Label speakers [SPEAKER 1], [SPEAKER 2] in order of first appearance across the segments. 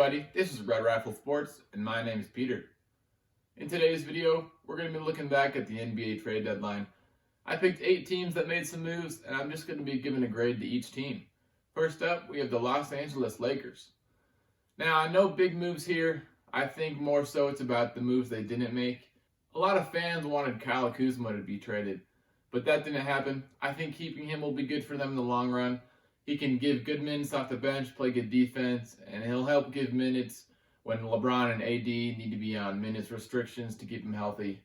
[SPEAKER 1] everybody, this is Red Rifle Sports, and my name is Peter. In today's video, we're going to be looking back at the NBA trade deadline. I picked 8 teams that made some moves, and I'm just going to be giving a grade to each team. First up, we have the Los Angeles Lakers. Now, I know big moves here. I think more so it's about the moves they didn't make. A lot of fans wanted Kyle Kuzma to be traded, but that didn't happen. I think keeping him will be good for them in the long run. He can give good minutes off the bench, play good defense, and he'll help give minutes when LeBron and AD need to be on minutes restrictions to keep him healthy.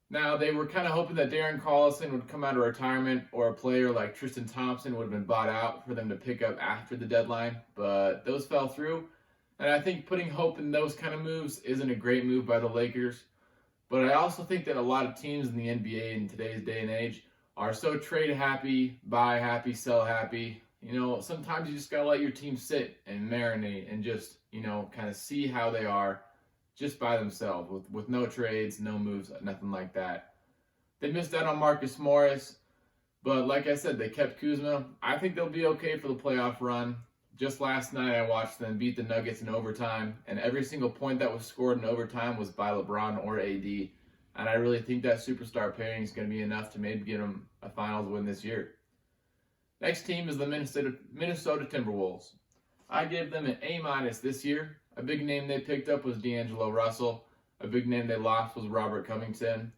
[SPEAKER 1] Now, they were kind of hoping that Darren Collison would come out of retirement, or a player like Tristan Thompson would have been bought out for them to pick up after the deadline, but those fell through. And I think putting hope in those kind of moves isn't a great move by the Lakers. But I also think that a lot of teams in the NBA in today's day and age are so trade happy, buy happy, sell happy. You know, sometimes you just got to let your team sit and marinate and just, kind of see how they are just by themselves with no trades, no moves, nothing like that. They missed out on Marcus Morris, but like I said, they kept Kuzma. I think they'll be okay for the playoff run. Just last night, I watched them beat the Nuggets in overtime, and every single point that was scored in overtime was by LeBron or AD. And I really think that superstar pairing is going to be enough to maybe get them a finals win this year. Next team is the Minnesota Timberwolves. I gave them an A- this year. A big name they picked up was D'Angelo Russell. A big name they lost was Robert Covington.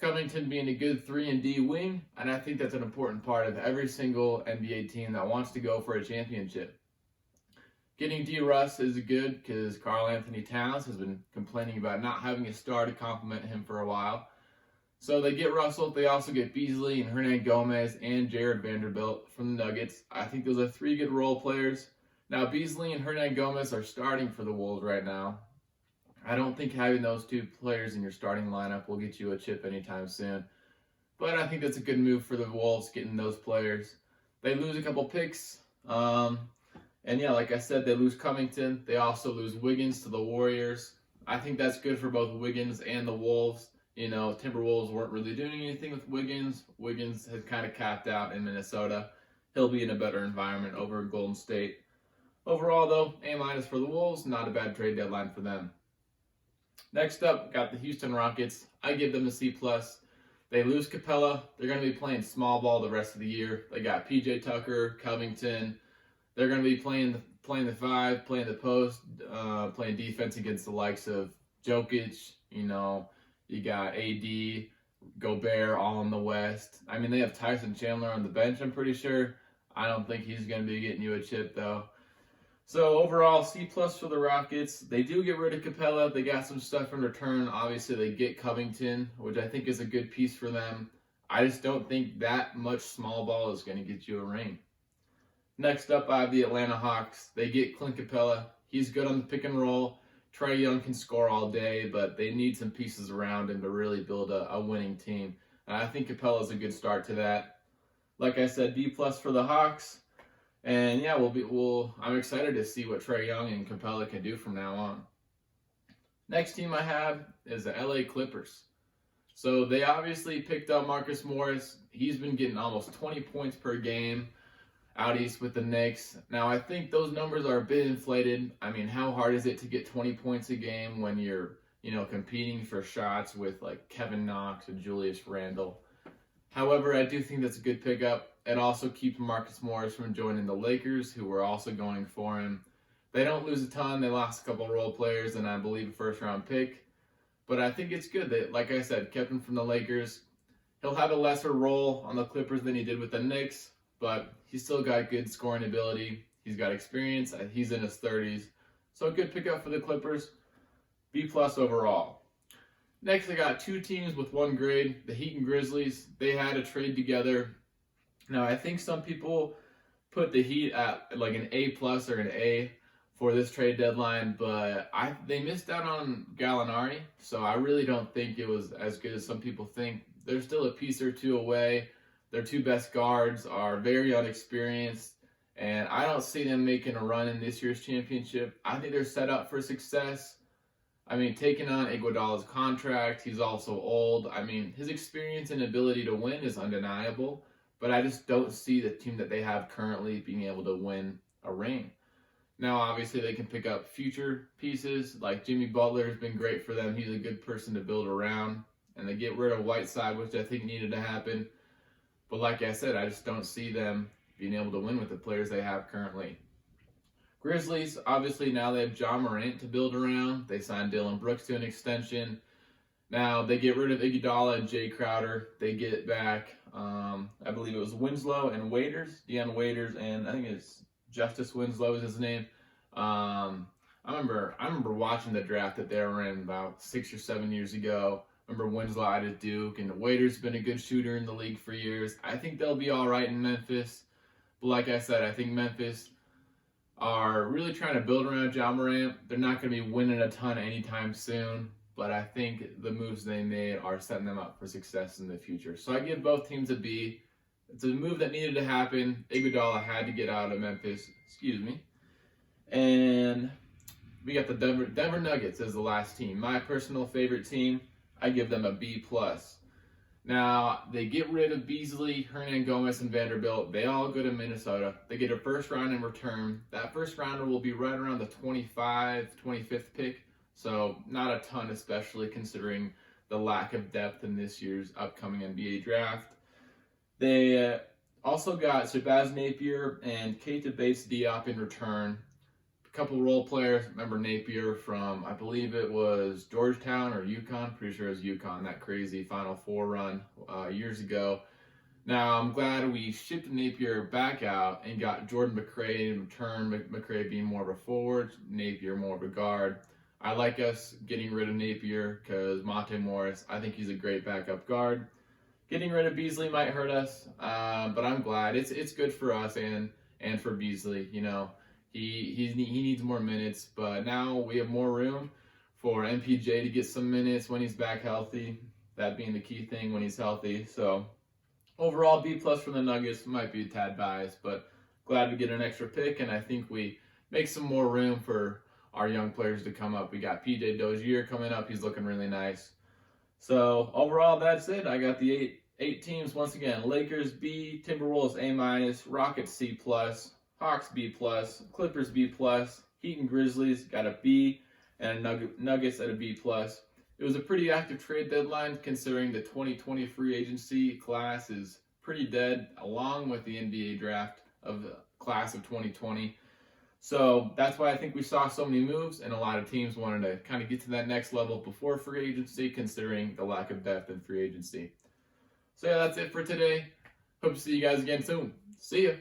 [SPEAKER 1] Covington being a good 3-and-D wing, and I think that's an important part of every single NBA team that wants to go for a championship. Getting D-Russ is good because Karl Anthony Towns has been complaining about not having a star to complement him for a while. So they get Russell. They also get Beasley and Hernan Gomez and Jared Vanderbilt from the Nuggets. I think those are 3 good role players. Now, Beasley and Hernan Gomez are starting for the Wolves right now. I don't think having those 2 players in your starting lineup will get you a chip anytime soon. But I think that's a good move for the Wolves, getting those players. They lose a couple picks. And yeah, like I said, they lose Covington. They also lose Wiggins to the Warriors. I think that's good for both Wiggins and the Wolves. Timberwolves weren't really doing anything with Wiggins. Wiggins has kind of capped out in Minnesota. He'll be in a better environment over Golden State. Overall, though, A- for the Wolves. Not a bad trade deadline for them. Next up, got the Houston Rockets. I give them a C+. They lose Capella. They're going to be playing small ball the rest of the year. They got PJ Tucker, Covington. They're going to be playing the 5, playing the post, playing defense against the likes of Jokic. You got AD, Gobert, all in the West. I mean, they have Tyson Chandler on the bench, I'm pretty sure. I don't think he's going to be getting you a chip, though. So overall, C+ for the Rockets. They do get rid of Capella. They got some stuff in return. Obviously, they get Covington, which I think is a good piece for them. I just don't think that much small ball is going to get you a ring. Next up, I have the Atlanta Hawks. They get Clint Capella. He's good on the pick and roll. Trae Young can score all day, but they need some pieces around him to really build a winning team. And I think Capella is a good start to that. Like I said, B+ for the Hawks. And yeah, I'm excited to see what Trae Young and Capella can do from now on. Next team I have is the LA Clippers. So they obviously picked up Marcus Morris. He's been getting almost 20 points per game out east with the Knicks. Now, I think those numbers are a bit inflated. I mean, how hard is it to get 20 points a game when you're, competing for shots with like Kevin Knox and Julius Randle? However, I do think that's a good pickup. It also keeps Marcus Morris from joining the Lakers, who were also going for him. They don't lose a ton. They lost a couple role players and I believe a first-round pick. But I think it's good that, like I said, kept him from the Lakers. He'll have a lesser role on the Clippers than he did with the Knicks, but he's still got good scoring ability. He's got experience. He's in his 30s. So a good pickup for the Clippers. B+ overall. Next, I got 2 teams with 1 grade. The Heat and Grizzlies. They had a trade together. Now, I think some people put the Heat at like an A+ or an A for this trade deadline, but they missed out on Gallinari, so I really don't think it was as good as some people think. They're still a piece or 2 away. Their 2 best guards are very unexperienced, and I don't see them making a run in this year's championship. I think they're set up for success. I mean, taking on Iguodala's contract, he's also old. I mean, his experience and ability to win is undeniable, but I just don't see the team that they have currently being able to win a ring. Now, obviously, they can pick up future pieces. Like Jimmy Butler has been great for them. He's a good person to build around. And they get rid of Whiteside, which I think needed to happen. But like I said, I just don't see them being able to win with the players they have currently. Grizzlies, obviously, now they have Ja Morant to build around. They signed Dylan Brooks to an extension. Now, they get rid of Iguodala and Jay Crowder. They get back, I believe it was Winslow and Waiters. Deion Waiters, and I think it's Justice Winslow is his name. I remember watching the draft that they were in about 6 or 7 years ago. I remember Winslow out at Duke, and Waiters been a good shooter in the league for years. I think they'll be all right in Memphis. But like I said, I think Memphis are really trying to build around Ja Morant. They're not going to be winning a ton anytime soon, but I think the moves they made are setting them up for success in the future. So I give both teams a B. It's a move that needed to happen. Iguodala had to get out of Memphis. And we got the Denver Nuggets as the last team. My personal favorite team. I give them a B+. Now, they get rid of Beasley, Hernangomez, and Vanderbilt. They all go to Minnesota. They get a first round in return. That first rounder will be right around the 25th pick. So not a ton, especially considering the lack of depth in this year's upcoming NBA draft. They also got Shabazz Napier and Keita Bates-Diop in return. A couple role players. Remember Napier from, I believe it was Georgetown or UConn. Pretty sure it was UConn, that crazy Final Four run years ago. Now, I'm glad we shipped Napier back out and got Jordan McRae in return. McRae being more of a forward, Napier more of a guard. I like us getting rid of Napier because Monte Morris, I think he's a great backup guard. Getting rid of Beasley might hurt us, but I'm glad. It's good for us and for Beasley. You know, he needs more minutes, but now we have more room for MPJ to get some minutes when he's back healthy. That being the key thing when he's healthy. So overall, B+ for the Nuggets. Might be a tad biased, but glad to get an extra pick, and I think we make some more room for our young players to come up. We got PJ Dozier coming up. He's looking really nice. So overall, that's it. I got the eight teams once again. Lakers B, Timberwolves A-, Rockets C+, Hawks B+, Clippers B+, Heat and Grizzlies got a B, and Nuggets at a B+. It was a pretty active trade deadline considering the 2020 free agency class is pretty dead, along with the NBA draft of the class of 2020. So that's why I think we saw so many moves, and a lot of teams wanted to kind of get to that next level before free agency, considering the lack of depth in free agency. So yeah, that's it for today. Hope to see you guys again soon. See ya.